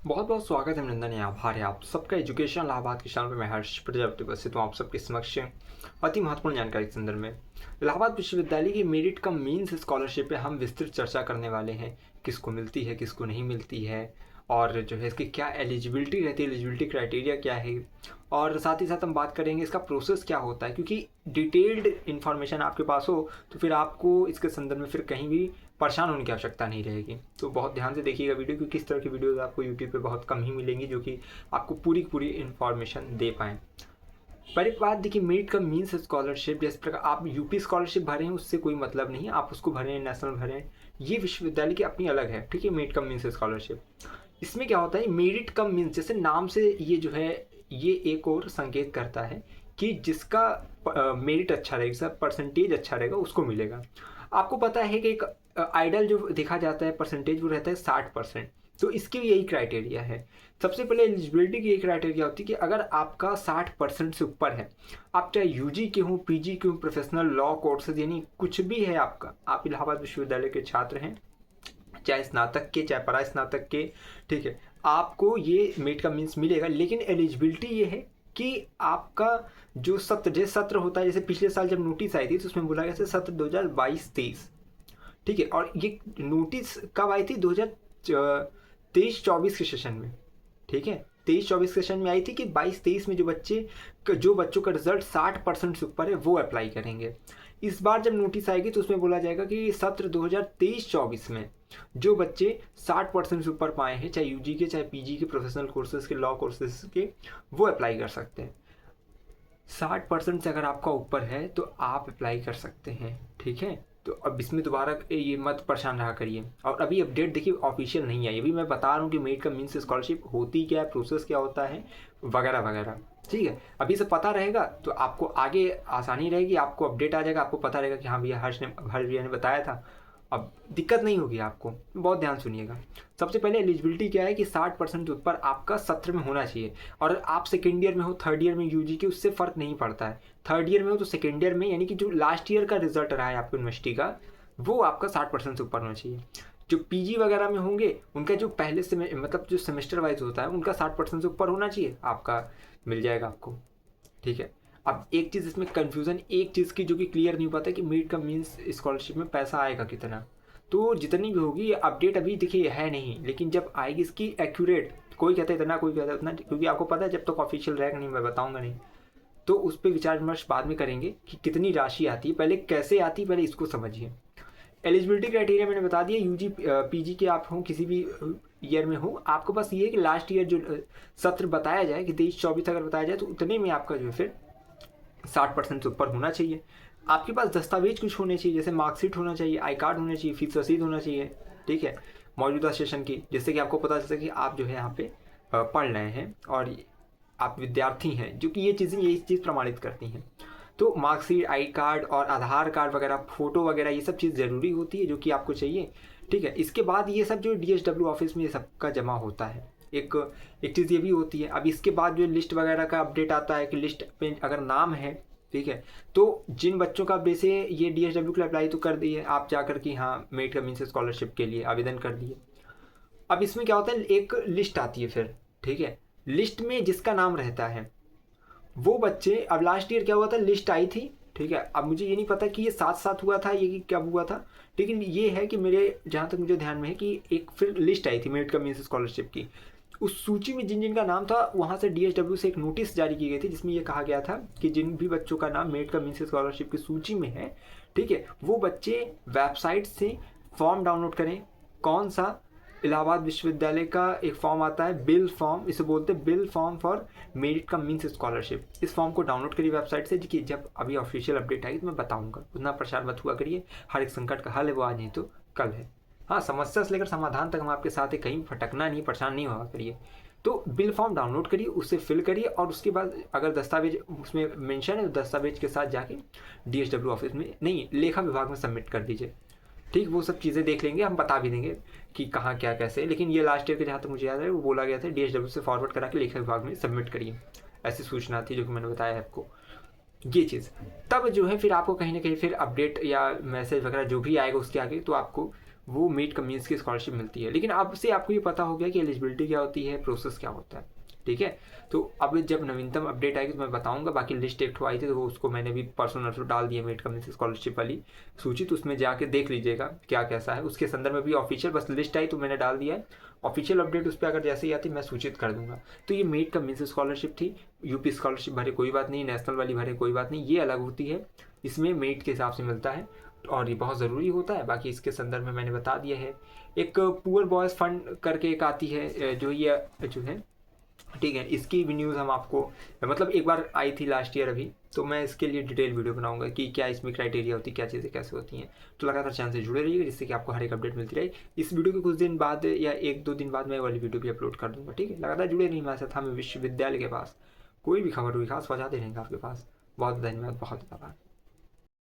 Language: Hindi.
बहुत बहुत स्वागत है अभिनंदन है आभार है आप सबका एजुकेशन इलाहाबाद के चैनल पर। मैं हर्ष प्रजापति उपस्थित हूँ आप सबके समक्ष अति महत्वपूर्ण जानकारी के संदर्भ में। इलाहाबाद विश्वविद्यालय की मेरिट कम मीन्स स्कॉलरशिप पे हम विस्तृत चर्चा करने वाले हैं। किसको मिलती है, किसको नहीं मिलती है, और जो है इसकी क्या एलिजिबिलिटी रहती है, एलिजिबिलिटी क्राइटेरिया क्या है, और साथ ही साथ हम बात करेंगे इसका प्रोसेस क्या होता है। क्योंकि डिटेल्ड इन्फॉर्मेशन आपके पास हो तो फिर आपको इसके संदर्भ में फिर कहीं भी परेशान होने की आवश्यकता नहीं रहेगी। तो बहुत ध्यान से देखिएगा वीडियो, क्योंकि इस तरह की वीडियोज़ आपको यूट्यूब पे बहुत कम ही मिलेंगी जो कि आपको पूरी पूरी इन्फॉर्मेशन दे पाएँ। पहली बात देखिए, मेरिट का मीन्स स्कॉलरशिप, जिस प्रकार आप यूपी स्कॉलरशिप भरे हैं उससे कोई मतलब नहीं है, आप उसको भरें, नेशनल भरें, ये विश्वविद्यालय की अपनी अलग है। ठीक है, मेरिट कम मीन्स स्कॉलरशिप, इसमें क्या होता है, मेरिट कम मीन्स जैसे नाम से ये जो है ये एक और संकेत करता है कि जिसका मेरिट अच्छा रहेगा, परसेंटेज अच्छा रहेगा उसको मिलेगा। आपको पता है कि एक आइडल जो देखा जाता है परसेंटेज वो रहता है 60%। तो इसकी भी यही क्राइटेरिया है। सबसे पहले एलिजिबिलिटी की यही क्राइटेरिया होती है कि अगर आपका 60% से ऊपर है, आप चाहे यूजी के हों, पीजी के हों, प्रोफेशनल लॉ कोर्सेज, यानी कुछ भी है आपका, आप इलाहाबाद विश्वविद्यालय के छात्र हैं, चाहे स्नातक के चाहे परा स्नातक के, ठीक है, आपको ये मेरिट का मीन्स मिलेगा। लेकिन एलिजिबिलिटी ये है कि आपका जो सत्र होता है, जैसे पिछले साल जब नोटिस आई थी तो उसमें बोला गया था सत्र 2022-23, ठीक है, और ये नोटिस कब आई थी, 2023-24 के सेशन में। ठीक है, 23-24 सेशन में आई थी कि 22-23 में जो बच्चों का रिजल्ट 60% से ऊपर है वो अप्लाई करेंगे। इस बार जब नोटिस आएगी तो उसमें बोला जाएगा कि सत्र 2023-24 में जो बच्चे 60% से ऊपर पाए हैं, चाहे यूजी के चाहे पीजी के, प्रोफेशनल कोर्सेज के, लॉ कोर्सेज के, वो अप्लाई कर सकते हैं। 60% से अगर आपका ऊपर है तो आप अप्लाई कर सकते हैं। ठीक है, तो अब इसमें दोबारा ये मत परेशान रहा करिए। और अभी अपडेट देखिए ऑफिशियल नहीं आई, अभी मैं बता रहा हूँ कि मेरिट का मीन्स स्कॉलरशिप होती क्या है, प्रोसेस क्या होता है, वगैरह वगैरह। ठीक है, अभी से पता रहेगा तो आपको आगे आसानी रहेगी, आपको अपडेट आ जाएगा, आपको पता रहेगा कि हाँ भैया हर्ष भैया ने बताया था, अब दिक्कत नहीं होगी आपको। बहुत ध्यान सुनिएगा। सबसे पहले एलिजिबिलिटी क्या है कि 60% के ऊपर आपका सत्र में होना चाहिए। और आप सेकेंड ईयर में हो, थर्ड ईयर में यूजी के, उससे फ़र्क नहीं पड़ता है। थर्ड ईयर में हो तो सेकेंड ईयर में, यानी कि जो लास्ट ईयर का रिजल्ट रहा है आपको यूनिवर्सिटी का, वो आपका 60% से ऊपर होना चाहिए। जो पीजी वगैरह में होंगे उनका जो पहले से मतलब जो सेमेस्टर वाइज होता है उनका 60% से ऊपर होना चाहिए, आपका मिल जाएगा आपको। ठीक है, अब एक चीज़ इसमें कन्फ्यूज़न, एक चीज़ की जो कि क्लियर नहीं हो पाता है कि मेरिट का मीन्स स्कॉलरशिप में पैसा आएगा कितना। तो जितनी भी होगी अपडेट अभी देखिए है नहीं, लेकिन जब आएगी इसकी एक्यूरेट, कोई कहता है इतना, कोई कहता है उतना, क्योंकि आपको पता है जब तक ऑफिशियल रहेगा नहीं मैं बताऊंगा नहीं। तो उस पर विचार विमर्श बाद में करेंगे कि कितनी राशि आती है, पहले कैसे आती है, पहले इसको समझिए। एलिजिबिलिटी क्राइटेरिया मैंने बता दिया, यूजी पीजी के आप हों, किसी भी ईयर में हो, आपको बस ये है कि लास्ट ईयर जो सत्र बताया जाए कि 23-24 अगर बताया जाए तो उतने में आपका जो है फिर 60% से ऊपर होना चाहिए। आपके पास दस्तावेज कुछ होने चाहिए, जैसे मार्कशीट होना चाहिए, आई कार्ड होना चाहिए, फीस रसीद होना चाहिए। ठीक है, मौजूदा सेशन की, जिससे कि आपको पता चल सके कि आप जो है यहाँ पे पढ़ रहे हैं और आप विद्यार्थी हैं, जो कि ये चीज़ प्रमाणित करती हैं। तो मार्कशीट, आई कार्ड और आधार कार्ड वगैरह, फोटो वगैरह, ये सब चीज़ ज़रूरी होती है जो कि आपको चाहिए। ठीक है, इसके बाद ये सब जो DSW ऑफिस में ये सब का जमा होता है। एक एक चीज़ ये भी होती है, अब इसके बाद जो लिस्ट वगैरह का अपडेट आता है कि लिस्ट पे अगर नाम है, ठीक है, तो जिन बच्चों का वैसे ये DSW के लिए अप्लाई तो कर दिए आप जाकर कि हाँ मेरिट का मीन्स स्कॉलरशिप के लिए आवेदन कर दिए। अब इसमें क्या होता है, एक लिस्ट आती है फिर। ठीक है, लिस्ट में जिसका नाम रहता है वो बच्चे, अब लास्ट ईयर क्या हुआ था, लिस्ट आई थी, ठीक है, अब मुझे ये नहीं पता कि ये साथ साथ हुआ था ये कि कब हुआ था, लेकिन ये है कि मेरे जहाँ तक मुझे ध्यान में है कि एक फिर लिस्ट आई थी मेरिट का मीन्स स्कॉलरशिप की। उस सूची में जिन जिन का नाम था वहाँ से DSW से एक नोटिस जारी की गई थी जिसमें ये कहा गया था कि जिन भी बच्चों का नाम मेरिट का मीन्स स्कॉलरशिप की सूची में है, ठीक है, वो बच्चे वेबसाइट से फॉर्म डाउनलोड करें। कौन सा, इलाहाबाद विश्वविद्यालय का एक फॉर्म आता है, बिल फॉर्म, इसे बोलते हैं bill form for merit come means scholarship. इस फॉर्म को डाउनलोड करिए वेबसाइट से, कि जब अभी ऑफिशियल अपडेट आएगी तो मैं बताऊंगा। उतना परेशान मत हुआ करिए, हर एक संकट का हल है वो आज नहीं तो कल है। हाँ, समस्या से लेकर समाधान तक हम आपके साथ है, कहीं भटकना नहीं, परेशान नहीं हुआ करिए। तो बिल फॉर्म डाउनलोड करिए, उससे फिल करिए, और उसके बाद अगर दस्तावेज उसमें मेंशन है तो दस्तावेज के साथ जाके DSW ऑफिस में, नहीं लेखा विभाग में सबमिट कर दीजिए। ठीक, वो सब चीज़ें देख लेंगे, हम बता भी देंगे कि कहाँ क्या कैसे। लेकिन ये लास्ट ईयर के जहाँ तक मुझे याद है वो बोला गया था DSW से फॉरवर्ड करा के लेखा विभाग में सबमिट करिए, ऐसी सूचना थी जो कि मैंने बताया है आपको ये चीज़। तब जो है फिर आपको कहीं ना कहीं फिर अपडेट या मैसेज वगैरह जो भी आएगा उसके आगे तो आपको वो मेट का मीन्स की स्कॉलरशिप मिलती है। लेकिन अब से आपको ये पता हो गया कि एलिजिबिलिटी क्या होती है, प्रोसेस क्या होता है, ठीक है। तो अब जब नवीनतम अपडेट आएगी तो मैं बताऊंगा। बाकी लिस्ट एक ठो आई थी तो वो उसको मैंने भी परसों नरसों डाल दिया, मेट का मीन्स स्कॉलरशिप वाली सूची, तो उसमें जाके देख लीजिएगा क्या कैसा है। उसके संदर्भ में भी ऑफिशियल बस लिस्ट आई तो मैंने डाल दिया है। ऑफिशियल अपडेट उस पर अगर जैसे ही आती मैं सूचित कर दूंगा। तो ये मेट का मीन्स स्कॉलरशिप थी। यूपी स्कॉलरशिप भरे कोई बात नहीं, नेशनल वाली भरे कोई बात नहीं, ये अलग होती है, इसमें मेट के हिसाब से मिलता है और ये बहुत ज़रूरी होता है। बाकी इसके संदर्भ में मैंने बता दिया है। एक पुअर बॉयज़ फंड करके एक आती है जो ये जो है, ठीक है, इसकी भी न्यूज़ हम आपको, मतलब एक बार आई थी लास्ट ईयर अभी, तो मैं इसके लिए डिटेल वीडियो बनाऊंगा कि क्या इसमें क्राइटेरिया होती है, क्या चीज़ें कैसे होती हैं। तो लगातार चैनल से जुड़े रहिएगा जिससे कि आपको हर एक अपडेट मिलती रहे। इस वीडियो के कुछ दिन बाद या 1-2 दिन बाद मैं वाली वीडियो भी अपलोड कर दूंगा, ठीक है। लगातार जुड़े रहिए हमारे साथ। हमें विश्वविद्यालय के पास कोई भी खबर हुई खास पहुँचाते रहेंगे आपके पास। बहुत धन्यवाद, बहुत आभार।